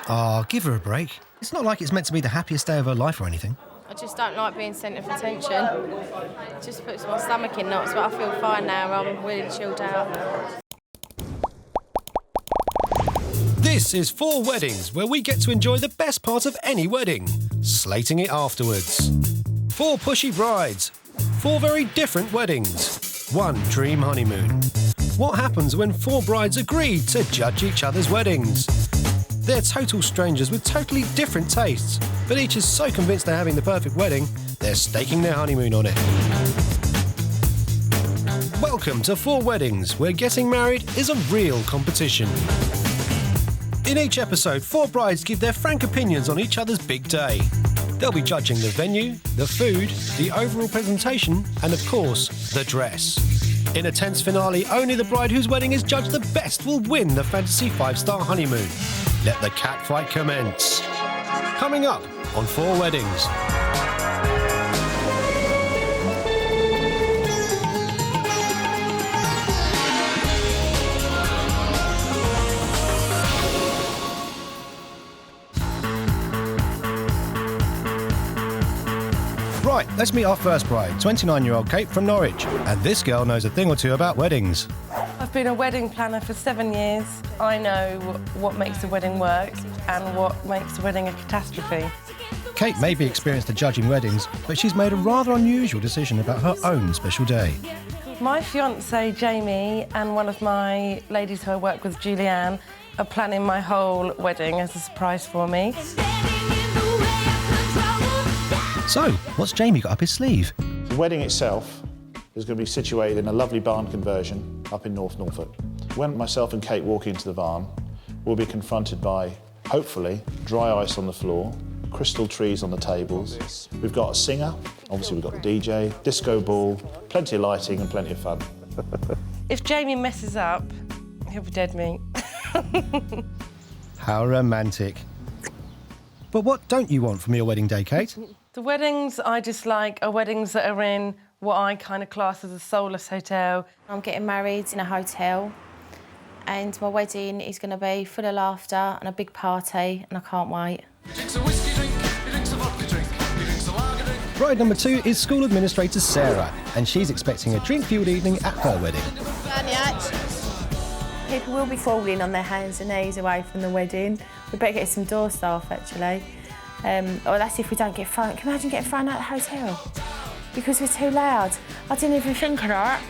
Oh, give her a break. It's not like it's meant to be the happiest day of her life or anything. I just don't like being centre of attention. It just puts my stomach in knots, but I feel fine now. I'm really chilled out. This is 4 Weddings, where we get to enjoy the best part of any wedding, slating it afterwards. 4 pushy brides, 4 very different weddings, 1 dream honeymoon. What happens when 4 brides agree to judge each other's weddings? They're total strangers with totally different tastes, but each is so convinced they're having the perfect wedding, they're staking their honeymoon on it. Welcome to 4 Weddings, where getting married is a real competition. In each episode, 4 brides give their frank opinions on each other's big day. They'll be judging the venue, the food, the overall presentation, and of course, the dress. In a tense finale, only the bride whose wedding is judged the best will win the fantasy 5-star honeymoon. Let the catfight commence. Coming up on 4 Weddings. Right, let's meet our first bride, 29-year-old Kate from Norwich. And this girl knows a thing or two about weddings. I've been a wedding planner for 7 years. I know what makes a wedding work and what makes a wedding a catastrophe. Kate may be experienced at judging weddings, but she's made a rather unusual decision about her own special day. My fiancé, Jamie, and one of my ladies who I work with, Julianne, are planning my whole wedding as a surprise for me. So, what's Jamie got up his sleeve? The wedding itself is going to be situated in a lovely barn conversion up in North Norfolk. When myself and Kate walk into the barn, we'll be confronted by, hopefully, dry ice on the floor, crystal trees on the tables. We've got a singer, obviously we've got the DJ, disco ball, plenty of lighting and plenty of fun. If Jamie messes up, he'll be dead meat. How romantic. But what don't you want from your wedding day, Kate? The weddings I dislike are weddings that are in what I kind of class as a soulless hotel. I'm getting married in a hotel and my wedding is going to be full of laughter and a big party and I can't wait. Bride number 2 is school administrator Sarah, and she's expecting a drink-fueled evening at her wedding. People will be falling on their hands and knees away from the wedding. We better get some door staff, actually. Or that's if we don't get thrown. Can you imagine getting thrown out of the hotel? Because we're too loud. I didn't even think of that.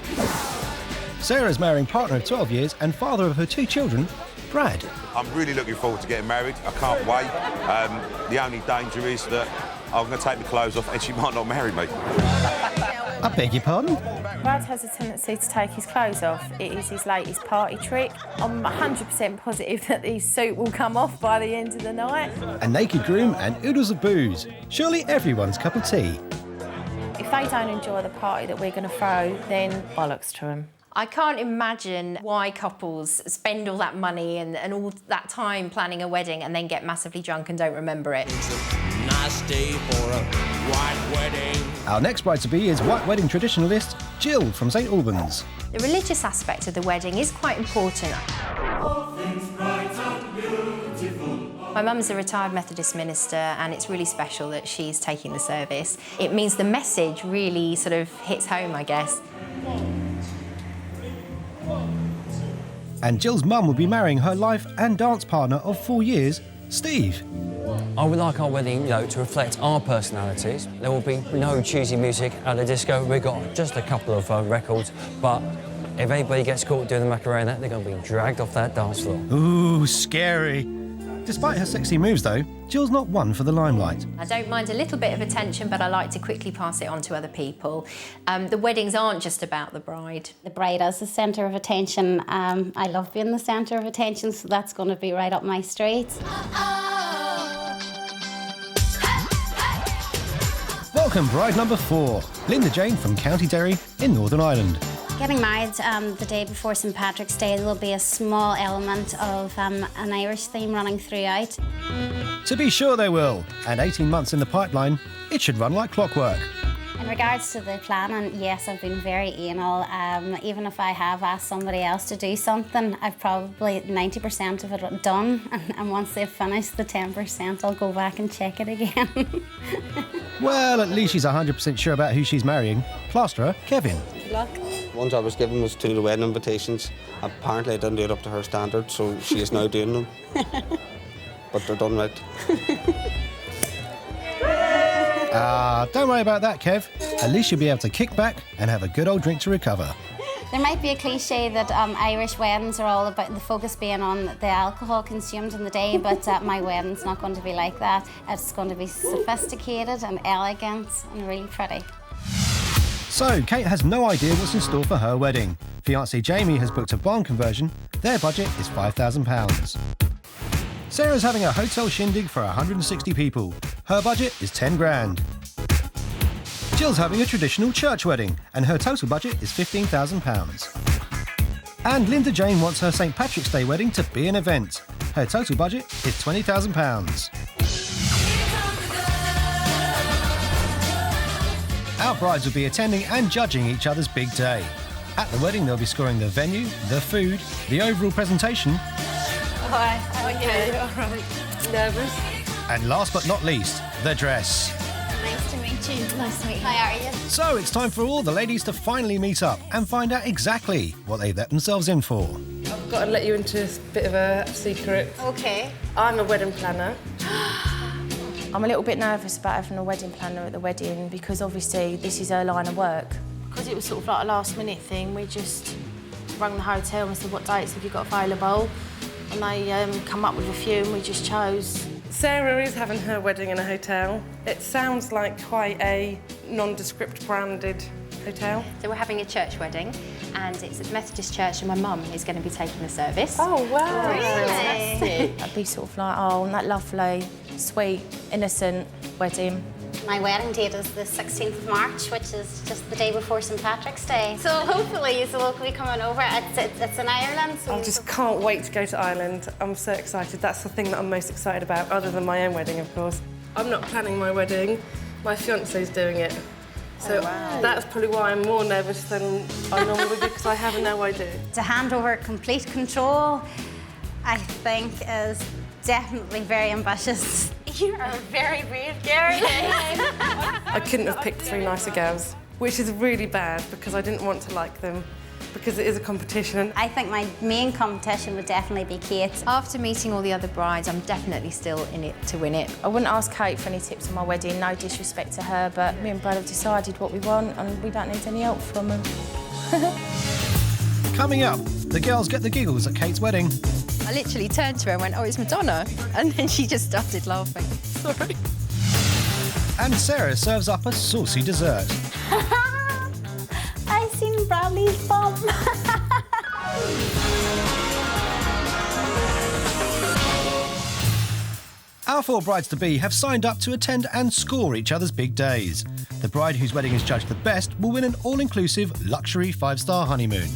Sarah's marrying partner of 12 years and father of her 2 children, Brad. I'm really looking forward to getting married. I can't wait. The only danger is that I'm going to take my clothes off and she might not marry me. I beg your pardon? Brad has a tendency to take his clothes off. It is his latest party trick. I'm 100% positive that his suit will come off by the end of the night. A naked groom and oodles of booze. Surely everyone's cup of tea. If they don't enjoy the party that we're going to throw, then bollocks to them. I can't imagine why couples spend all that money and all that time planning a wedding and then get massively drunk and don't remember it. Nice day for a white wedding. Our next bride-to-be is white wedding traditionalist Jill from St Albans. The religious aspect of the wedding is quite important. My mum's a retired Methodist minister and it's really special that she's taking the service. It means the message really sort of hits home, I guess. And Jill's mum will be marrying her life and dance partner of 4 years, Steve. I would like our wedding, to reflect our personalities. There will be no cheesy music at the disco. We've got just a couple of records, but if anybody gets caught doing the Macarena, they're going to be dragged off that dance floor. Ooh, scary. Despite her sexy moves, though, Jill's not one for the limelight. I don't mind a little bit of attention, but I like to quickly pass it on to other people. The weddings aren't just about the bride. The bride as the centre of attention. I love being the centre of attention, so that's going to be right up my street. Welcome, bride number 4, Linda Jane from County Derry in Northern Ireland. Getting married the day before St Patrick's Day, there will be a small element of an Irish theme running throughout. To be sure they will, and 18 months in the pipeline, it should run like clockwork. And In regards to the planning, yes, I've been very anal. Even if I have asked somebody else to do something, I've probably 90% of it done. And once they've finished the 10%, I'll go back and check it again. Well, at least she's 100% sure about who she's marrying. Plasterer, Kevin. Good luck. One job I was given was to do the wedding invitations. Apparently I didn't do it up to her standard, so she is now doing them. But they're done right. Don't worry about that, Kev. At least you'll be able to kick back and have a good old drink to recover. There might be a cliche that Irish weddings are all about the focus being on the alcohol consumed in the day, but my wedding's not going to be like that. It's going to be sophisticated and elegant and really pretty. So, Kate has no idea what's in store for her wedding. Fiancé Jamie has booked a barn conversion. Their budget is £5,000. Sarah's having a hotel shindig for 160 people. Her budget is 10 grand. Jill's having a traditional church wedding, and her total budget is £15,000. And Linda Jane wants her St Patrick's Day wedding to be an event. Her total budget is £20,000. Our brides will be attending and judging each other's big day. At the wedding, they'll be scoring the venue, the food, the overall presentation. Hi. Okay. All right. Nervous. And last but not least, the dress. Nice to meet you. Nice to meet you. How are you? So it's time for all the ladies to finally meet up and find out exactly what they've let themselves in for. I've got to let you into a bit of a secret. Okay. I'm a wedding planner. I'm a little bit nervous about having a wedding planner at the wedding because obviously this is her line of work. Because it was sort of like a last-minute thing, we just rang the hotel and said, what dates have you got available? And they come up with a few and we just chose. Sarah is having her wedding in a hotel. It sounds like quite a nondescript branded hotel. So we're having a church wedding and it's at the Methodist Church and my mum is going to be taking the service. Oh, wow. Really? I'd be sort of like, oh, that lovely, sweet, innocent wedding. My wedding date is the 16th of March, which is just the day before St Patrick's Day. So hopefully you will be coming over. It's in Ireland. So I just can't wait to go to Ireland. I'm so excited. That's the thing that I'm most excited about, other than my own wedding, of course. I'm not planning my wedding. My fiancé's doing it. So that's probably why I'm more nervous than I normally would be, because I have no idea. To hand over complete control, I think, is definitely very ambitious. You are very brave, Gary. I couldn't have picked 3 nicer girls, which is really bad because I didn't want to like them, because it is a competition. I think my main competition would definitely be Kate. After meeting all the other brides, I'm definitely still in it to win it. I wouldn't ask Kate for any tips on my wedding, no disrespect to her, but me and Brad have decided what we want and we don't need any help from them. Coming up, the girls get the giggles at Kate's wedding. I literally turned to her and went, oh, it's Madonna. And then she just started laughing. Sorry. And Sarah serves up a saucy dessert. I seen Bradley's bum. Our 4 brides-to-be have signed up to attend and score each other's big days. The bride whose wedding is judged the best will win an all-inclusive luxury 5-star honeymoon.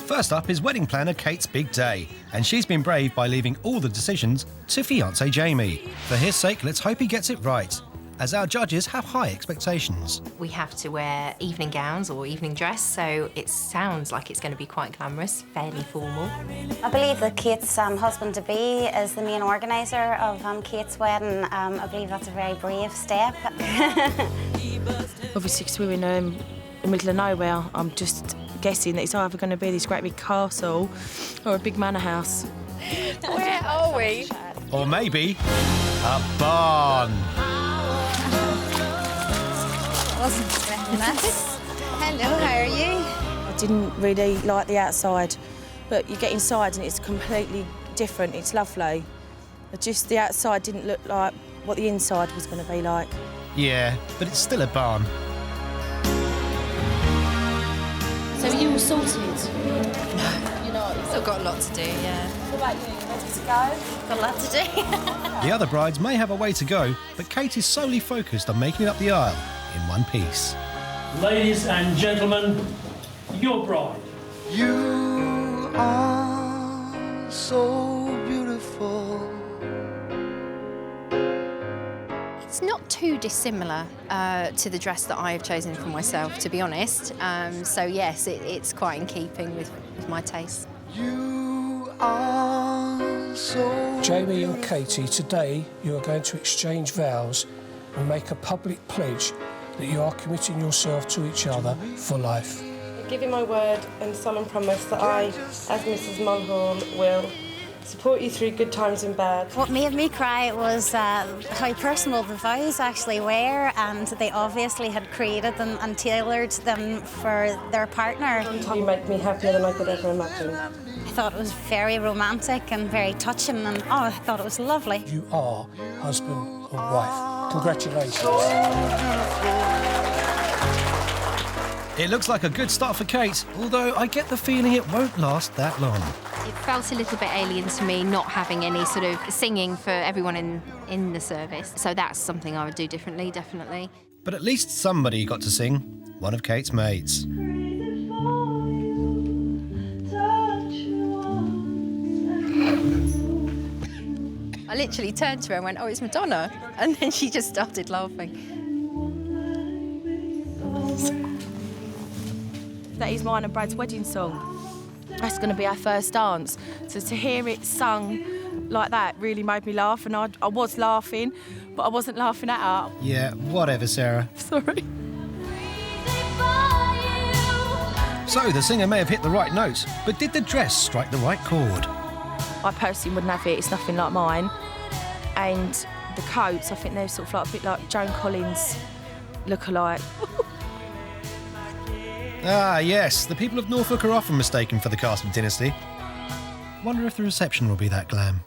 First up is wedding planner Kate's big day, and she's been brave by leaving all the decisions to fiancé Jamie. For his sake, let's hope he gets it right, as our judges have high expectations. We have to wear evening gowns or evening dress, so it sounds like it's going to be quite glamorous, fairly formal. I believe that Kate's husband-to-be is the main organiser of Kate's wedding. I believe that's a very brave step. Obviously, because we're in the middle of nowhere, I'm just guessing that it's either going to be this great big castle or a big manor house. Where are we? Or maybe a barn. I wasn't expecting that. Hello, how are you? I didn't really like the outside, but you get inside and it's completely different. It's lovely. But just the outside didn't look like what the inside was going to be like. Yeah, but it's still a barn. So are you all sorted? No. You're not? Still got a lot to do, yeah. What about you? Ready to go? Got a lot to do. The other brides may have a way to go, but Kate is solely focused on making it up the aisle in one piece. Ladies and gentlemen, your bride. You are so beautiful. It's not too dissimilar to the dress that I have chosen for myself, to be honest. So yes, it's quite in keeping with my taste. You are so... Jamie and Katie, today you are going to exchange vows and make a public pledge that you are committing yourself to each other for life. I give you my word and solemn promise that I, as Mrs Mulhall, will support you through good times and bad. What made me cry was how personal the vows actually were, and they obviously had created them and tailored them for their partner. You make me happier than I could ever imagine. I thought it was very romantic and very touching, and I thought it was lovely. You are husband and wife. Congratulations. It looks like a good start for Kate, although I get the feeling it won't last that long. It felt a little bit alien to me not having any sort of singing for everyone in the service. So that's something I would do differently, definitely. But at least somebody got to sing, one of Kate's maids. I literally turned to her and went, "Oh, it's Madonna." And then she just started laughing. That is mine and Brad's wedding song. That's going to be our first dance. So to hear it sung like that really made me laugh, and I was laughing, but I wasn't laughing at her. Yeah, whatever, Sarah. Sorry. So the singer may have hit the right notes, but did the dress strike the right chord? I personally wouldn't have it, it's nothing like mine. And the coats, I think they're sort of like a bit like Joan Collins look-alike. Ah, yes, the people of Norfolk are often mistaken for the cast of Dynasty. Wonder if the reception will be that glam.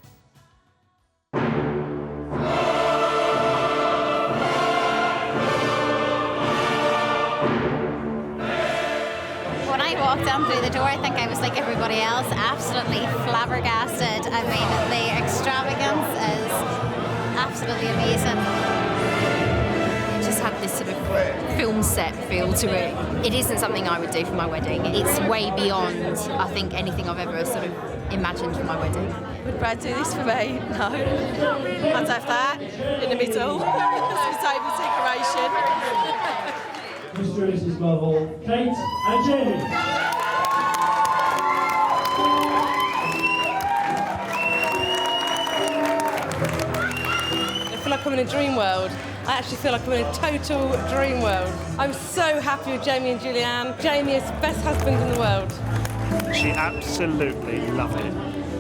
When I walked down through the door, I think I was like everybody else, absolutely flabbergasted. I mean, the extravagance is absolutely amazing. Just had this sort of film set feel to it. It isn't something I would do for my wedding. It's way beyond, I think, anything I've ever sort of imagined for my wedding. Would Brad do this for me? No. I'd have that in the middle. Table decoration. Mr. and Mrs Mulhall, Kate and Jamie. I feel like I'm in a dream world. I actually feel like I'm in a total dream world. I'm so happy with Jamie and Julianne. Jamie is the best husband in the world. She absolutely loved it.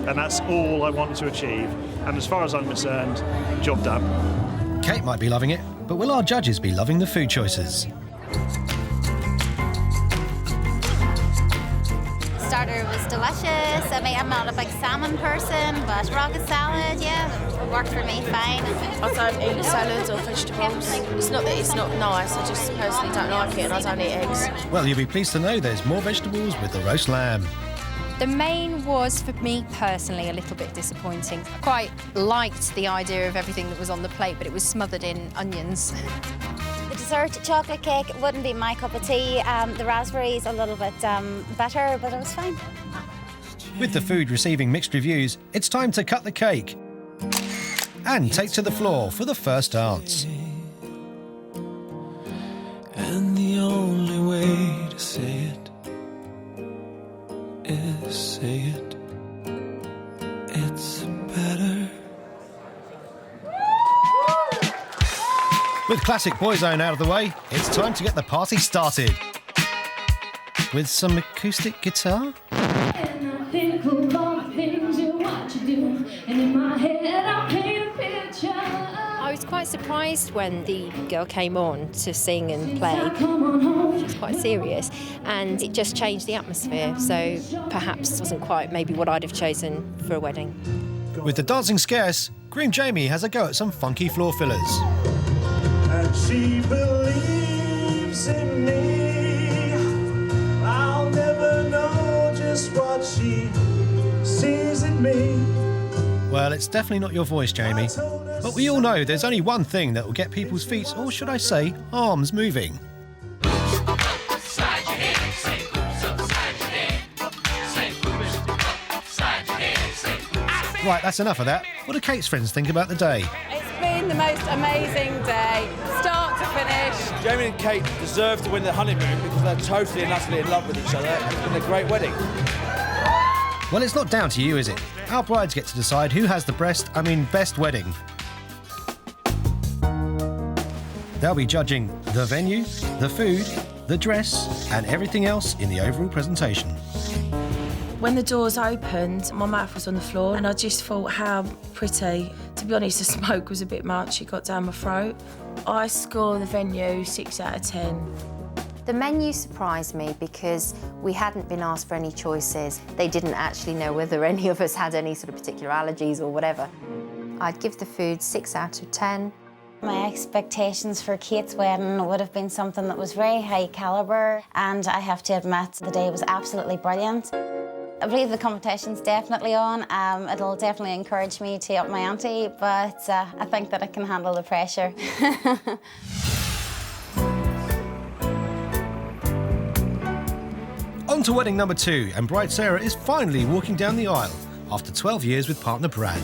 And that's all I want to achieve. And as far as I'm concerned, job done. Kate might be loving it, but will our judges be loving the food choices? Starter was delicious. I mean, I'm not a big salmon person, but rocket salad, yeah, worked for me fine. I don't eat salads or vegetables. It's not that it's not nice, I just personally don't like it, and I don't eat eggs. Well, you'll be pleased to know there's more vegetables with the roast lamb. The main was, for me personally, a little bit disappointing. I quite liked the idea of everything that was on the plate, but it was smothered in onions. The dessert chocolate cake wouldn't be my cup of tea. The raspberries a little bit better, but it was fine. With the food receiving mixed reviews, it's time to cut the cake and take to the floor for the first dance. And the only way to say it is say it. It's better. With classic Boyzone out of the way, it's time to get the party started. With some acoustic guitar? And I think of all the things you want to do, and in my head I paint a picture. I was quite surprised when the girl came on to sing and play. She was quite serious, and it just changed the atmosphere, so perhaps it wasn't quite maybe what I'd have chosen for a wedding. With the dancing scarce, Green Jamie has a go at some funky floor fillers. And she believes in me. I'll never know just what she sees in me. Well, it's definitely not your voice, Jamie. But we all know there's only one thing that will get people's feet, or should I say, arms moving. Right, that's enough of that. What do Kate's friends think about the day? It's been the most amazing day, start to finish. Jamie and Kate deserve to win the honeymoon because they're totally and utterly in love with each other. It's been a great wedding. Well, it's not down to you, is it? Our brides get to decide who has the best wedding. They'll be judging the venue, the food, the dress, and everything else in the overall presentation. When the doors opened, my mouth was on the floor and I just thought how pretty. To be honest, the smoke was a bit much, it got down my throat. I score the venue 6 out of 10. The menu surprised me because we hadn't been asked for any choices. They didn't actually know whether any of us had any sort of particular allergies or whatever. I'd give the food 6 out of 10. My expectations for Kate's wedding would have been something that was very high calibre, and I have to admit the day was absolutely brilliant. I believe the competition's definitely on. It'll definitely encourage me to up my ante, but I think that I can handle the pressure. On to wedding number 2, and bride Sarah is finally walking down the aisle after 12 years with partner Brad.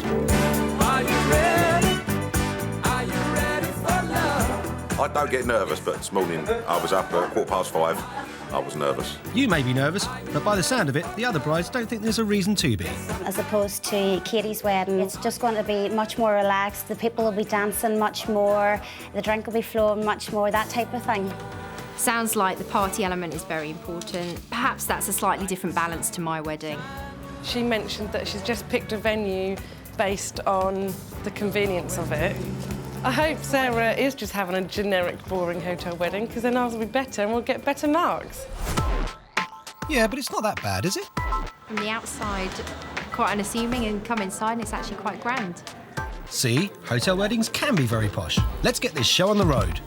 Are you ready? Are you ready for love? I don't get nervous, but this morning I was up at 5:15. I was nervous. You may be nervous, but by the sound of it, the other brides don't think there's a reason to be. As opposed to Katie's wedding, it's just going to be much more relaxed. The people will be dancing much more, the drink will be flowing much more, that type of thing. Sounds like the party element is very important. Perhaps that's a slightly different balance to my wedding. She mentioned that she's just picked a venue based on the convenience of it. I hope Sarah is just having a generic, boring hotel wedding, because then ours will be better and we'll get better marks. Yeah, but it's not that bad, is it? From the outside, quite unassuming, and come inside and it's actually quite grand. See, hotel weddings can be very posh. Let's get this show on the road.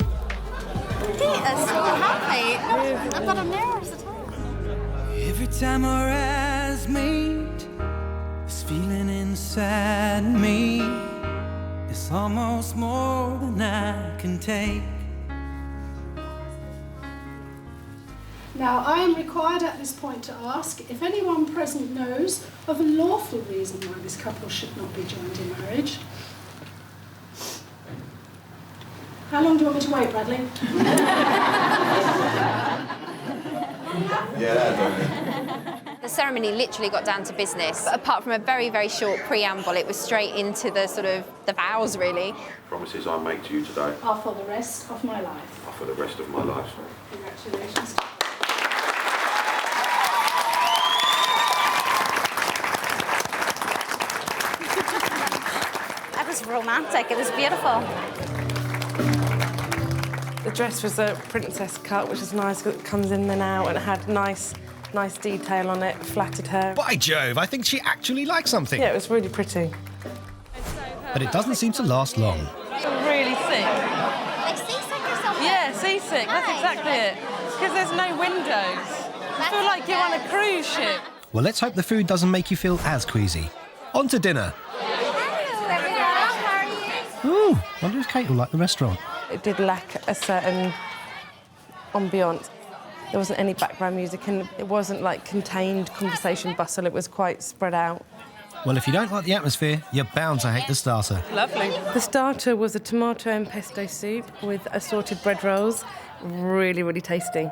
He is so happy. I've got a nerves at all. Every time our eyes meet, this feeling inside me, it's almost more than I can take. Now, I am required at this point to ask if anyone present knows of a lawful reason why this couple should not be joined in marriage. How long do you want me to wait, Bradley? The ceremony literally got down to business. But apart from a very, very short preamble, it was straight into the sort of the vows, really. Promises I make to you today Are for the rest of my life. are for the rest of my life. Congratulations. That was romantic, it was beautiful. The dress was a princess cut, which is nice because it comes in and out, and it had nice detail on it, flattered her. By Jove, I think she actually likes something. Yeah, it was really pretty. But it doesn't seem to last long. Really sick. Like seasick or something? Yeah, seasick, that's exactly it. Because there's no windows. I feel like you're on a cruise ship. Well, let's hope the food doesn't make you feel as queasy. On to dinner. Ooh, wonder if Kate will like the restaurant. It did lack a certain ambiance. There wasn't any background music and it wasn't like contained conversation bustle, it was quite spread out. Well, if you don't like the atmosphere, you're bound to hate the starter. Lovely. The starter was a tomato and pesto soup with assorted bread rolls. Really, really tasty.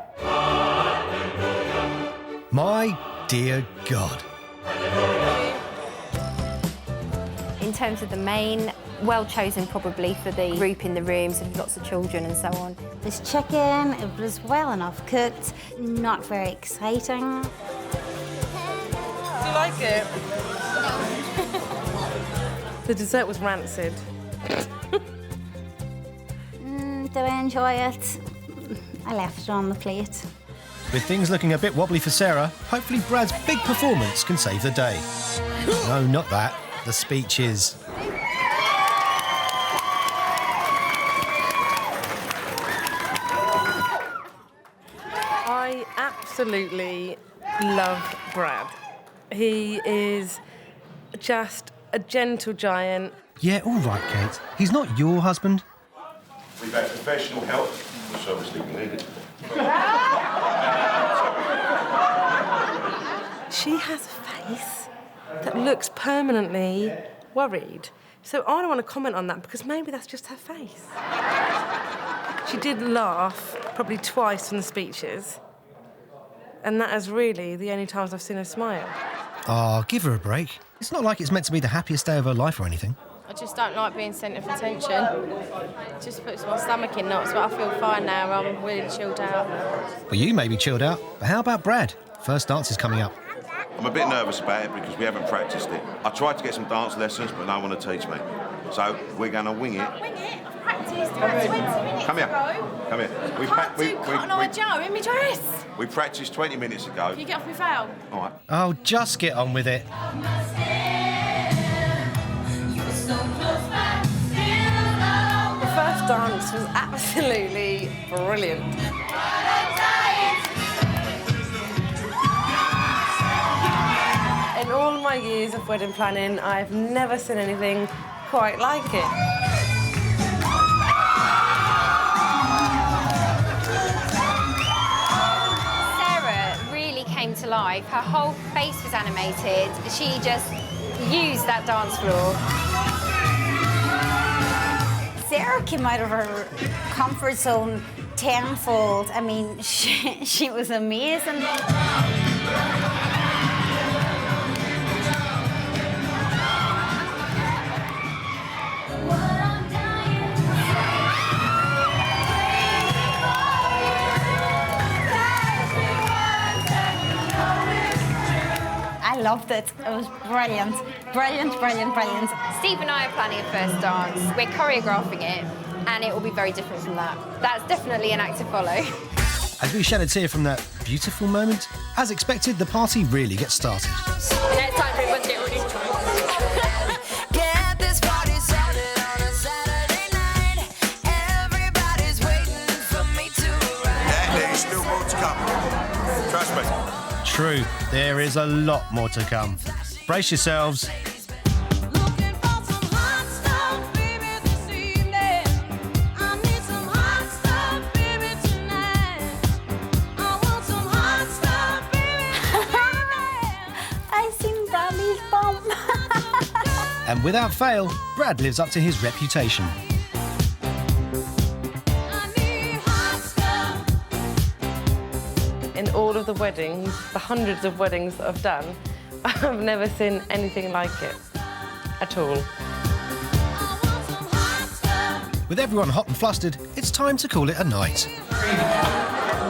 My dear God. In terms of the main, well chosen probably for the group in the room, sort of lots of children and so on. This chicken, it was well enough cooked, not very exciting. Do you like it? The dessert was rancid. Did I enjoy it? I left it on the plate. With things looking a bit wobbly for Sarah, hopefully Brad's big performance can save the day. No, not that. The speech is... I absolutely love Brad. He is just a gentle giant. Yeah, all right, Kate. He's not your husband. We've had professional help, which obviously we needed. She has a face that looks permanently worried. So I don't want to comment on that because maybe that's just her face. She did laugh probably twice from the speeches, and that is really the only times I've seen her smile. Oh, give her a break. It's not like it's meant to be the happiest day of her life or anything. I just don't like being centre of attention. It just puts my stomach in knots, but I feel fine now. I'm really chilled out. Well, you may be chilled out, but how about Brad? First dance is coming up. I'm a bit nervous about it because we haven't practiced it. I tried to get some dance lessons, but no one to teach me. So we're going to wing it. Wing it? I've practised about 20 minutes Come here. ago. Come here. Can't do Cotton Eye Joe in my dress. We practised 20 minutes ago. Can you get off my foul? All right. Oh, just get on with it. The first dance was absolutely brilliant. In all my years of wedding planning, I've never seen anything quite like it. Sarah really came to life. Her whole face was animated. She just used that dance floor. Sarah came out of her comfort zone tenfold. I mean, she was amazing. I loved it. It was brilliant. Brilliant, brilliant, brilliant. Steve and I are planning a first dance. We're choreographing it, and it will be very different from that. That's definitely an act to follow. As we shed a tear from that beautiful moment, as expected, the party really gets started. Now it's time for everyone to get ready. Get this party started on a Saturday night. Everybody's waiting for me to arrive. Yeah, there's still more to come. Trust me. True, there is a lot more to come. Brace yourselves. And without fail, Brad lives up to his reputation. In all of the weddings, the hundreds of weddings that I've done, I've never seen anything like it at all. With everyone hot and flustered, it's time to call it a night.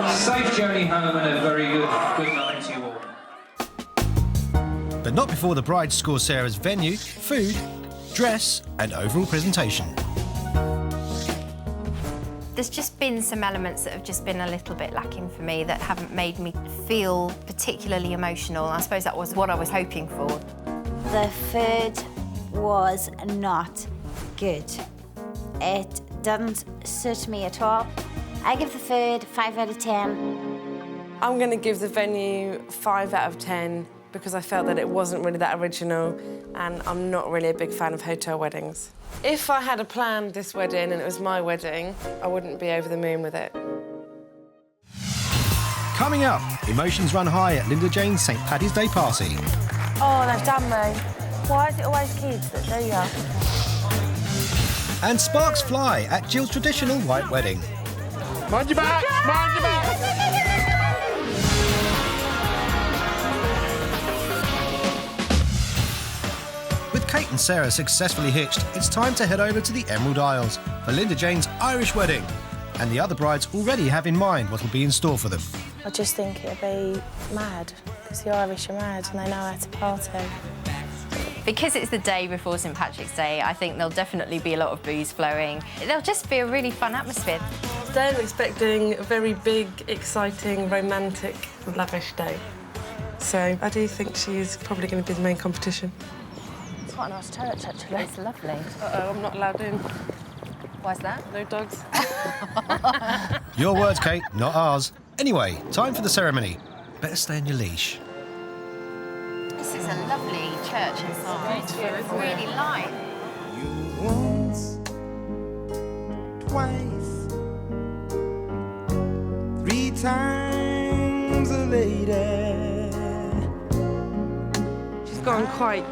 Safe journey home and a very good night to you all. But not before the bride scores Sarah's venue, food, dress and overall presentation. There's just been some elements that have just been a little bit lacking for me that haven't made me feel particularly emotional. I suppose that was what I was hoping for. The food was not good. It didn't suit me at all. I give the food 5 out of 10. I'm going to give the venue 5 out of 10 because I felt that it wasn't really that original and I'm not really a big fan of hotel weddings. If I had planned this wedding and it was my wedding, I wouldn't be over the moon with it. Coming up, emotions run high at Linda Jane's St Paddy's Day party. Oh, they've done me. Why is it always kids that do ya? And sparks fly at Jill's traditional white wedding. Mind your back! Mind your back! With Kate and Sarah successfully hitched, it's time to head over to the Emerald Isles for Linda Jane's Irish wedding. And the other brides already have in mind what will be in store for them. I just think it'll be mad, because the Irish are mad and they know how to party. Because it's the day before St Patrick's Day, I think there'll definitely be a lot of booze flowing. There'll just be a really fun atmosphere. Today I'm expecting a very big, exciting, romantic, lavish day. So I do think she's probably going to be the main competition. It's quite a nice church, actually. It's lovely. Uh-oh, I'm not allowed in. Why's that? No dogs. Your words, Kate, not ours. Anyway, time for the ceremony. Better stay on your leash. This is a lovely church inside. It's really light. Once, twice, 3 times a lady. She's gone quite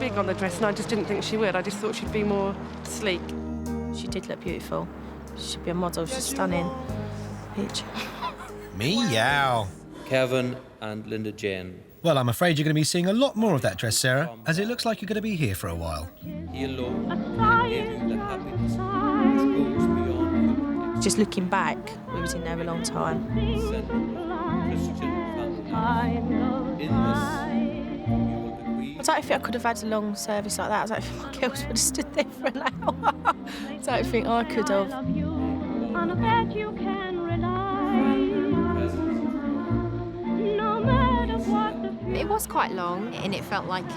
big on the dress, and I just didn't think she would. I just thought she'd be more sleek. She did look beautiful. She should be a model. She's stunning. Peach. Meow. Kevin and Linda Jane. Well, I'm afraid you're going to be seeing a lot more of that dress, Sarah, as it looks like you're going to be here for a while. Just looking back, we was in there a long time. I don't think I could have had a long service like that. I don't think my girls would have stood there for an hour. I don't think I could have. It was quite long, and it felt like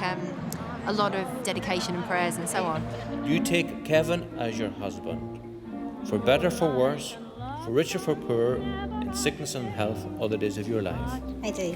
a lot of dedication and prayers and so on. You take Kevin as your husband. For better, for worse, for richer, for poorer, in sickness and health, all the days of your life. I do.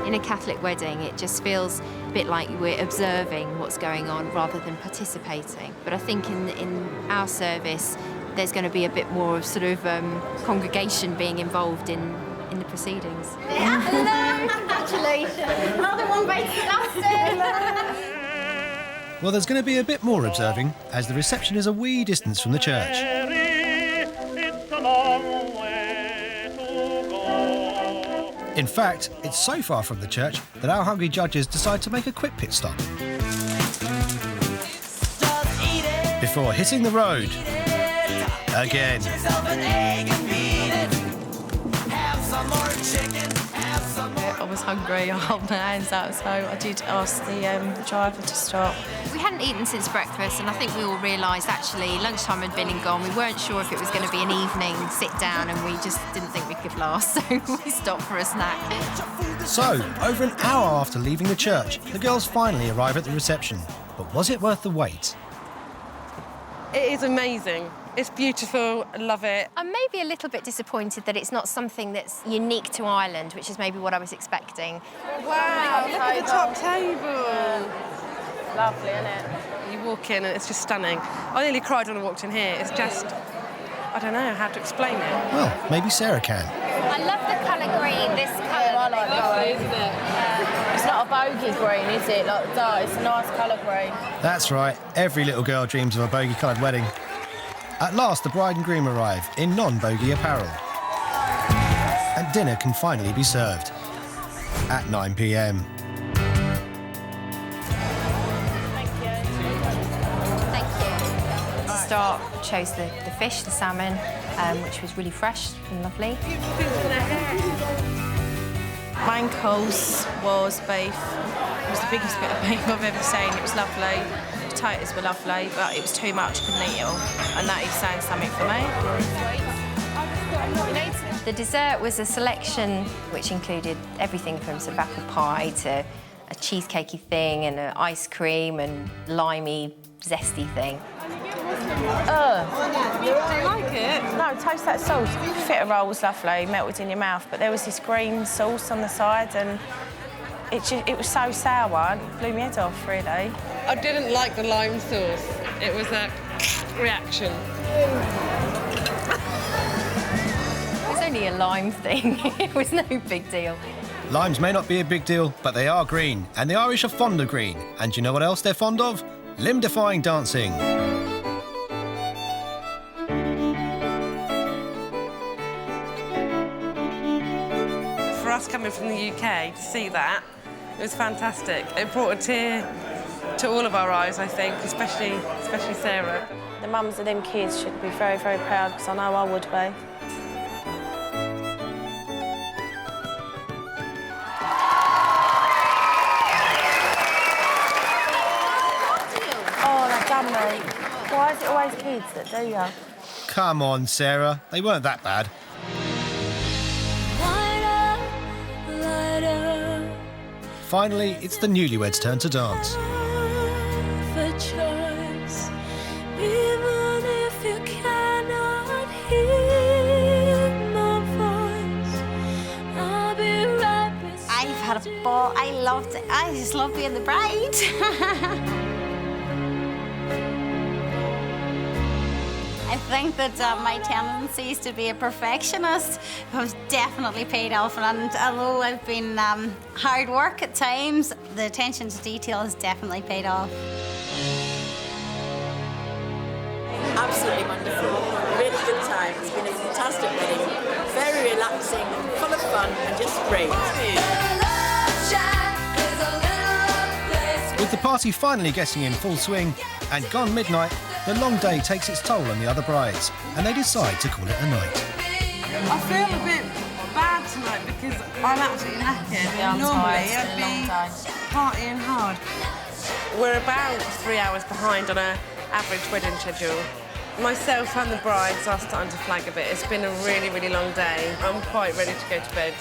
In a Catholic wedding, it just feels a bit like we're observing what's going on rather than participating. But I think in our service, there's going to be a bit more of sort of congregation being involved in the proceedings. Hello, congratulations. Another one bites the dust. Well, there's going to be a bit more observing, as the reception is a wee distance from the church. In fact, it's so far from the church that our hungry judges decide to make a quick pit stop before hitting the road again. I was hungry, I held my hands out, so I did ask the driver to stop. We hadn't eaten since breakfast, and I think we all realised actually lunchtime had been and gone. We weren't sure if it was going to be an evening sit down, and we just didn't think we could last, so we stopped for a snack. So, over an hour after leaving the church, the girls finally arrive at the reception. But was it worth the wait? It is amazing. It's beautiful, I love it. I'm maybe a little bit disappointed that it's not something that's unique to Ireland, which is maybe what I was expecting. Wow, look at the top table. Lovely, isn't it? You walk in and it's just stunning. I nearly cried when I walked in here. It's just, I don't know how to explain it. Well, maybe Sarah can. I love the colour green, this colour. I like lovely, isn't it? It's not a bogey green, is it? Like dark, it's a nice colour green. That's right, every little girl dreams of a bogey-coloured wedding. At last, the bride and groom arrive in non-bogey apparel. And dinner can finally be served at 9 p.m. Thank you. To start, chose the fish, the salmon, which was really fresh and lovely. Main course was beef. It was the biggest bit of beef I've ever seen. It was lovely. Potatoes were lovely, but it was too much, couldn't eat it all. And that is saying something for me. The dessert was a selection which included everything from sort of apple pie to a cheesecakey thing and an ice cream and limey, zesty thing. Do you like it? No, taste that sauce. Feta roll was lovely, melted in your mouth, but there was this green sauce on the side and it was so sour, it blew my head off, really. I didn't like the lime sauce. It was a reaction. It was only a lime thing. It was no big deal. Limes may not be a big deal, but they are green, and the Irish are fond of green. And do you know what else they're fond of? Limb-defying dancing. For us coming from the UK to see that, it was fantastic. It brought a tear to all of our eyes, I think, especially Sarah. The mums of them kids should be very, very proud, because I know I would be. Oh, they've done me. Why is it always kids that do you? Come on, Sarah. They weren't that bad. Finally, it's the newlyweds' turn to dance. I've had a ball. I loved it. I just love being the bride. I think that my tendencies to be a perfectionist have definitely paid off, and although I've been hard work at times, the attention to detail has definitely paid off. Absolutely wonderful. Really good time. It's been a fantastic wedding. Very relaxing, full of fun, and just great. With the party finally getting in full swing and gone midnight, the long day takes its toll on the other brides, and they decide to call it a night. I feel a bit bad tonight because I'm absolutely knackered. Yeah, I'm Normally tired. It's been a long I'd be partying hard. We're about 3 hours behind on our average wedding schedule. Myself and the brides are starting to flag a bit. It's been a really, really long day. I'm quite ready to go to bed.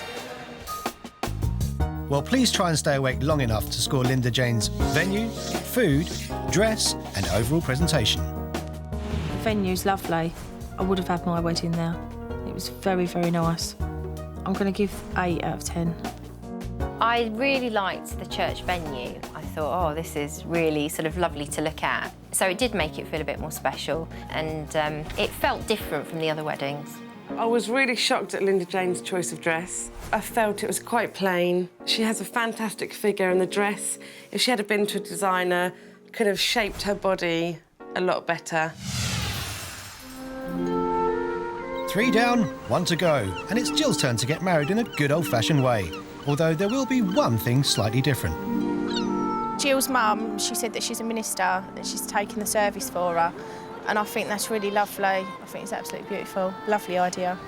Well, please try and stay awake long enough to score Linda Jane's venue, food, dress and overall presentation. The venue's lovely. I would have had my wedding there. It was very, very nice. I'm going to give 8 out of 10. I really liked the church venue. I thought, oh, this is really sort of lovely to look at. So it did make it feel a bit more special, and it felt different from the other weddings. I was really shocked at Linda Jane's choice of dress. I felt it was quite plain. She has a fantastic figure, and the dress, if she had been to a designer, could have shaped her body a lot better. 3 down, 1 to go, and it's Jill's turn to get married in a good old-fashioned way. Although there will be one thing slightly different. Jill's mum, she said that she's a minister, that she's taken the service for her, and I think that's really lovely. I think it's absolutely beautiful. Lovely idea.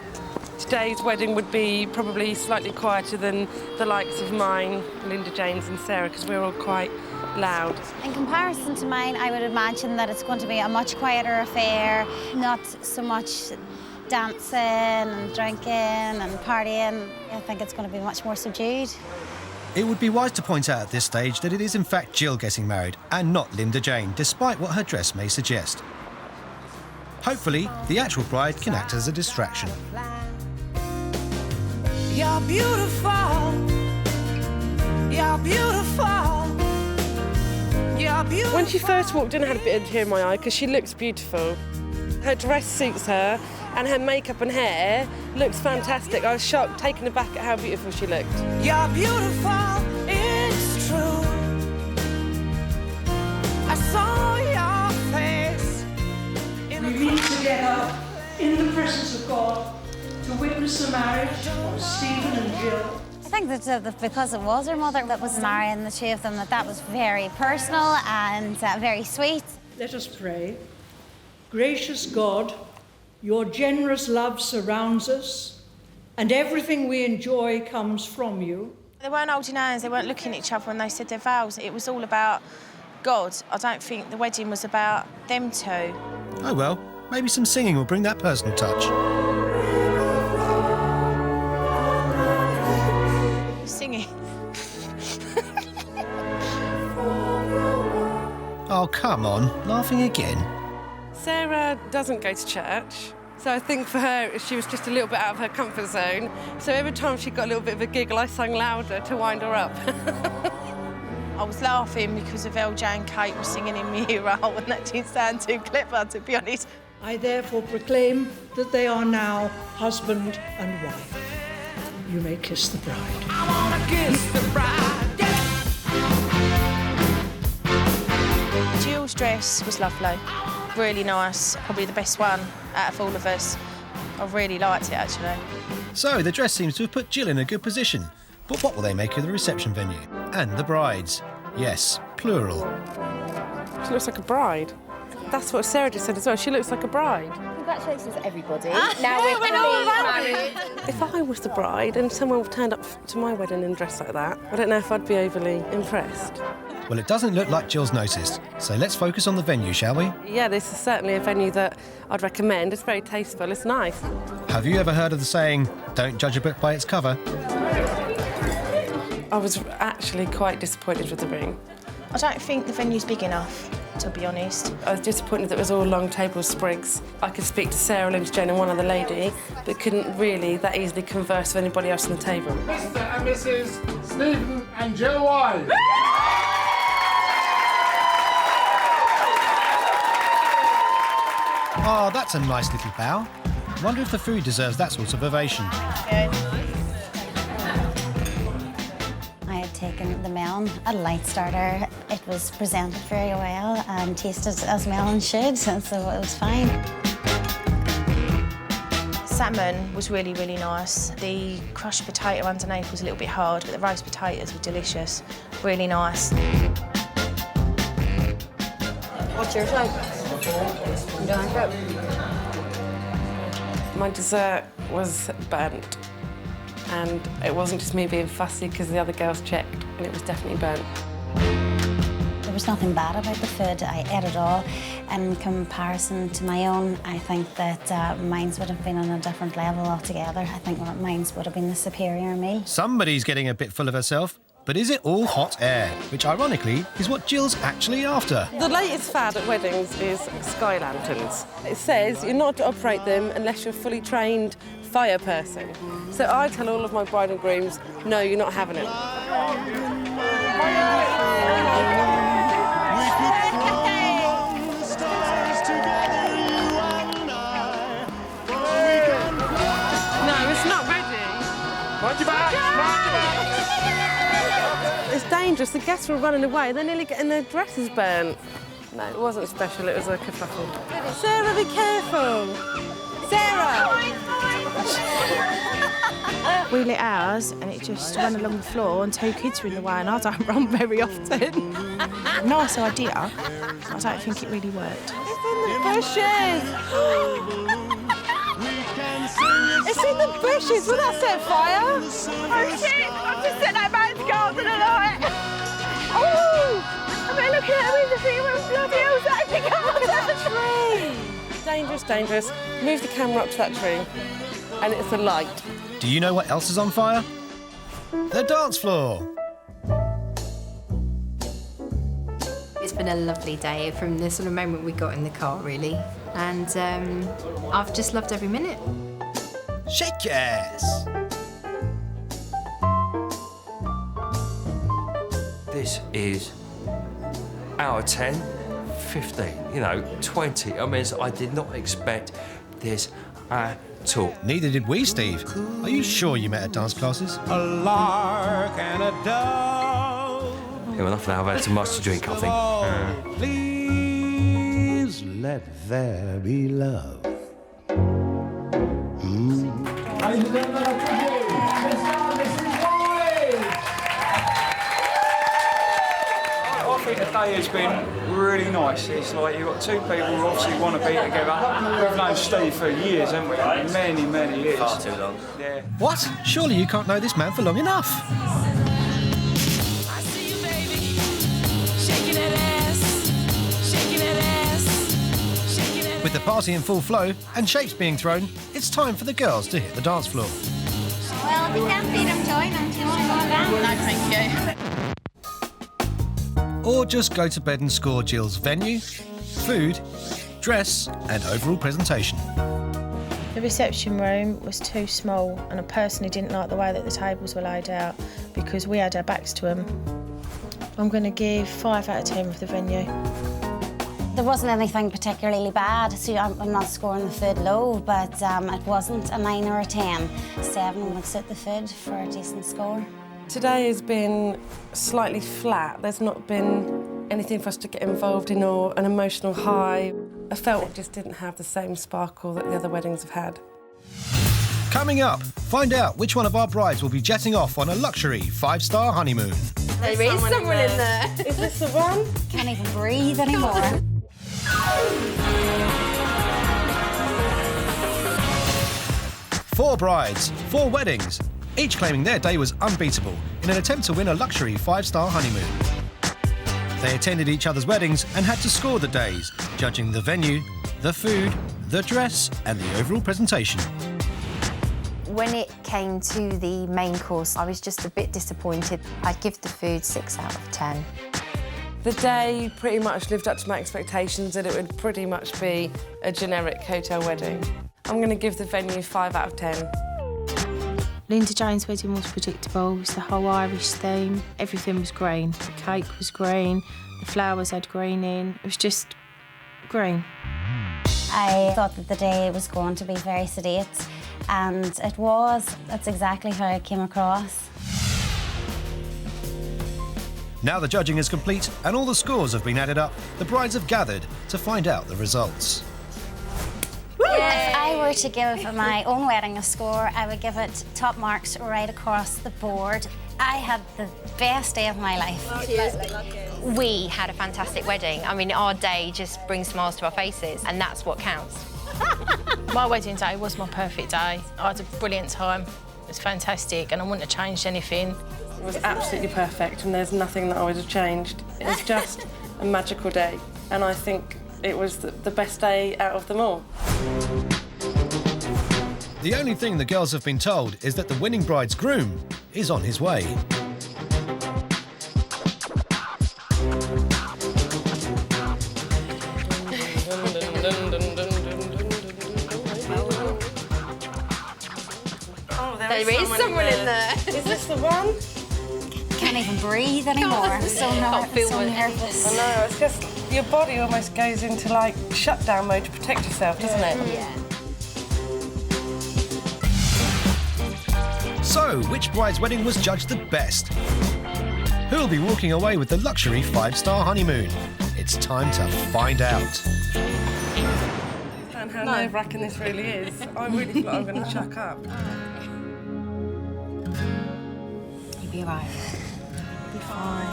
Today's wedding would be probably slightly quieter than the likes of mine, Linda Jane's and Sarah, because we're all quite loud. In comparison to mine, I would imagine that it's going to be a much quieter affair, not so much dancing and drinking and partying. I think it's going to be much more subdued. It would be wise to point out at this stage that it is in fact Jill getting married and not Linda Jane, despite what her dress may suggest. Hopefully, the actual bride can act as a distraction. You're beautiful. You're beautiful. You're beautiful. When she first walked in, I had a bit of tear in my eye because she looks beautiful. Her dress suits her, and her makeup and hair looks fantastic. I was shocked, taken aback at how beautiful she looked. You're beautiful, it's true. I saw your face. We meet together in the presence of God to witness the marriage of Stephen and Jill. I think that because it was her mother that was marrying the two of them, that was very personal and very sweet. Let us pray. Gracious God, your generous love surrounds us, and everything we enjoy comes from you. They weren't holding hands, they weren't looking at each other when they said their vows. It was all about God. I don't think the wedding was about them two. Oh well, maybe some singing will bring that personal touch. Singing. Oh, come on, laughing again. Sarah doesn't go to church, so I think for her she was just a little bit out of her comfort zone. So every time she got a little bit of a giggle, I sang louder to wind her up. I was laughing because of LJ and Kate were singing in my ear hole, and that didn't sound too clever, to be honest. I therefore proclaim that they are now husband and wife. You may kiss the bride. I wanna kiss the bride, yeah. Jill's dress was lovely. Really nice, probably the best one out of all of us. I really liked it, actually. So, the dress seems to have put Jill in a good position. But what will they make of the reception venue? And the brides? Yes, plural. She looks like a bride. That's what Sarah just said as well. She looks like a bride. Congratulations, everybody. Now we're all married. If I was the bride and someone turned up to my wedding and dressed like that, I don't know if I'd be overly impressed. Well, it doesn't look like Jill's noticed, so let's focus on the venue, shall we? Yeah, this is certainly a venue that I'd recommend. It's very tasteful, it's nice. Have you ever heard of the saying, don't judge a book by its cover? I was actually quite disappointed with the ring. I don't think the venue's big enough, to be honest. I was disappointed that it was all long table sprigs. I could speak to Sarah, Linda Jane and one other lady, but couldn't really that easily converse with anybody else on the table. Mr. and Mrs. Stephen and Jill Wise. Oh, that's a nice little bow. Wonder if the food deserves that sort of ovation. I had taken the melon, a light starter. It was presented very well and tasted as melon should, so it was fine. Salmon was really, really nice. The crushed potato underneath was a little bit hard, but the roast potatoes were delicious. Really nice. What's yours like? You don't like it? My dessert was burnt, and it wasn't just me being fussy because the other girls checked, and it was definitely burnt. There was nothing bad about the food. I ate it all. In comparison to my own, I think that mine would have been on a different level altogether. I think mine would have been the superior meal. Somebody's getting a bit full of herself, but is it all hot air? Which, ironically, is what Jill's actually after. The latest fad at weddings is sky lanterns. It says you're not to operate them unless you're a fully trained fire person. So I tell all of my bride and grooms, no, you're not having it. It's dangerous. The guests were running away. They're nearly getting their dresses burnt. No, it wasn't special. It was a kerfuffle. Sarah, be careful. Sarah! We lit ours and it just ran along the floor and 2 kids were in the way and I don't run very often. Nice idea. I don't think it really worked. It's in the bushes! It's in the bushes! Will that set fire? Oh shit! I've just set that man's car to the light! Oh! I mean, look at him in the thing with bloody hell's that thing up on the tree! Dangerous, dangerous. Move the camera up to that tree. And it's a light. Do you know what else is on fire? The dance floor. It's been a lovely day from the sort of moment we got in the car, really. And I've just loved every minute. Shake your ass. This is out of 10, 15, 20. I mean, I did not expect this at all. Neither did we, Steve. Are you sure you met at dance classes? A lark and a dove. Yeah, enough now. I've had too much to drink, I think. Please let there be love. Ladies and gentlemen, Mr. I think the day has been really nice. It's like you've got 2 people who obviously want to be together. We've known Steve for years, haven't we? Many, many years. Far too long. Yeah. What? Surely you can't know this man for long enough. With the party in full flow and shapes being thrown, it's time for the girls to hit the dance floor. Well, if you can't beat them, join them. Do you want to go down? No, thank you. Or just go to bed and score Jill's venue, food, dress and overall presentation. The reception room was too small and I personally didn't like the way that the tables were laid out because we had our backs to them. I'm going to give 5 out of 10 with the venue. There wasn't anything particularly bad, so I'm not scoring the food low, but it wasn't a 9 or a 10. 7 would suit the food for a decent score. Today has been slightly flat. There's not been anything for us to get involved in or an emotional high. I felt it just didn't have the same sparkle that the other weddings have had. Coming up, find out which one of our brides will be jetting off on a luxury 5-star honeymoon. There is someone in there. Is this the one? Can't even breathe anymore. 4 brides, 4 weddings, each claiming their day was unbeatable in an attempt to win a luxury 5-star honeymoon. They attended each other's weddings and had to score the days, judging the venue, the food, the dress and the overall presentation. When it came to the main course, I was just a bit disappointed. I'd give the food 6 out of 10. The day pretty much lived up to my expectations that it would pretty much be a generic hotel wedding. I'm going to give the venue 5 out of 10. Linda Jane's wedding was predictable. It was the whole Irish theme. Everything was green. The cake was green, the flowers had green in. It was just green. I thought that the day was going to be very sedate, and it was. That's exactly how it came across. Now the judging is complete and all the scores have been added up, the brides have gathered to find out the results. If I were to give my own wedding a score, I would give it top marks right across the board. I had the best day of my life. We had a fantastic wedding. I mean, our day just brings smiles to our faces, and that's what counts. My wedding day was my perfect day. I had a brilliant time. It was fantastic, and I wouldn't have changed anything. It was absolutely perfect, and there's nothing that I would have changed. It was just a magical day, and I think it was the best day out of them all. The only thing the girls have been told is that the winning bride's groom is on his way. There is someone in there. Is this the one? Can't even breathe anymore. I'm so nervous. I know, it's just your body almost goes into like shutdown mode to protect yourself, doesn't it? Yeah. So, which bride's wedding was judged the best? Who'll be walking away with the luxury 5-star honeymoon? It's time to find out. And how nerve-wracking this really is. I really feel like I'm going to chuck up. You'll be right. Be fine.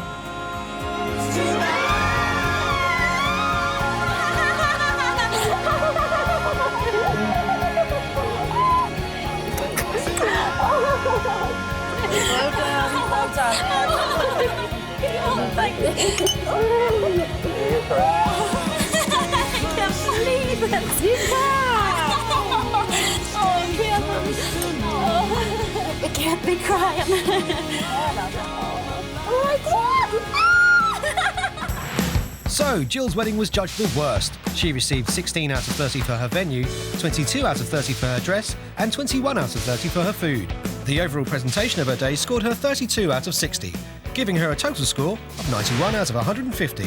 Well done, well done. Thank you. I can't believe it. Oh, I can't be crying. Oh my God! So, Jill's wedding was judged the worst. She received 16 out of 30 for her venue, 22 out of 30 for her dress, and 21 out of 30 for her food. The overall presentation of her day scored her 32 out of 60, giving her a total score of 91 out of 150.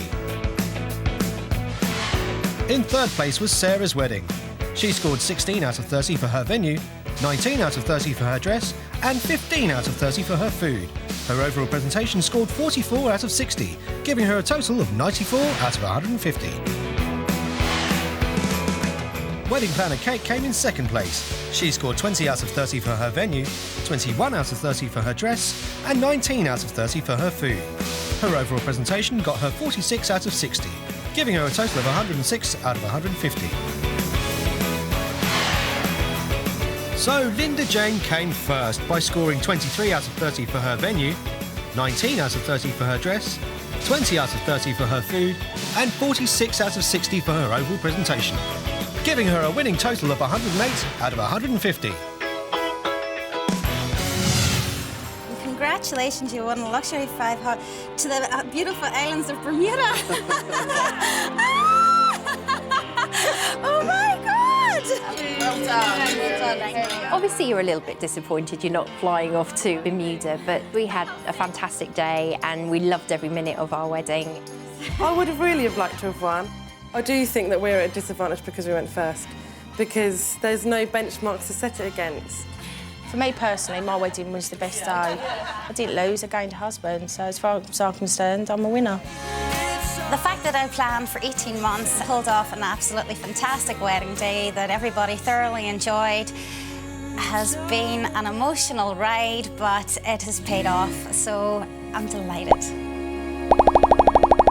In third place was Sarah's wedding. She scored 16 out of 30 for her venue, 19 out of 30 for her dress, and 15 out of 30 for her food. Her overall presentation scored 44 out of 60, giving her a total of 94 out of 150. Wedding planner Kate came in second place. She scored 20 out of 30 for her venue, 21 out of 30 for her dress, and 19 out of 30 for her food. Her overall presentation got her 46 out of 60, giving her a total of 106 out of 150. So Linda Jane came first by scoring 23 out of 30 for her venue, 19 out of 30 for her dress, 20 out of 30 for her food, and 46 out of 60 for her overall presentation, giving her a winning total of 108 out of 150. Congratulations, you won a luxury 5 to the beautiful islands of Bermuda. Oh my God! Well done. Obviously, you're a little bit disappointed you're not flying off to Bermuda, but we had a fantastic day and we loved every minute of our wedding. I would have really liked to have won. I do think that we're at a disadvantage because we went first, because there's no benchmarks to set it against. For me personally, my wedding was the best day. I didn't lose, I gained a husband, so as far as I'm concerned, I'm a winner. The fact that I planned for 18 months pulled off an absolutely fantastic wedding day that everybody thoroughly enjoyed has been an emotional ride, but it has paid off, so I'm delighted.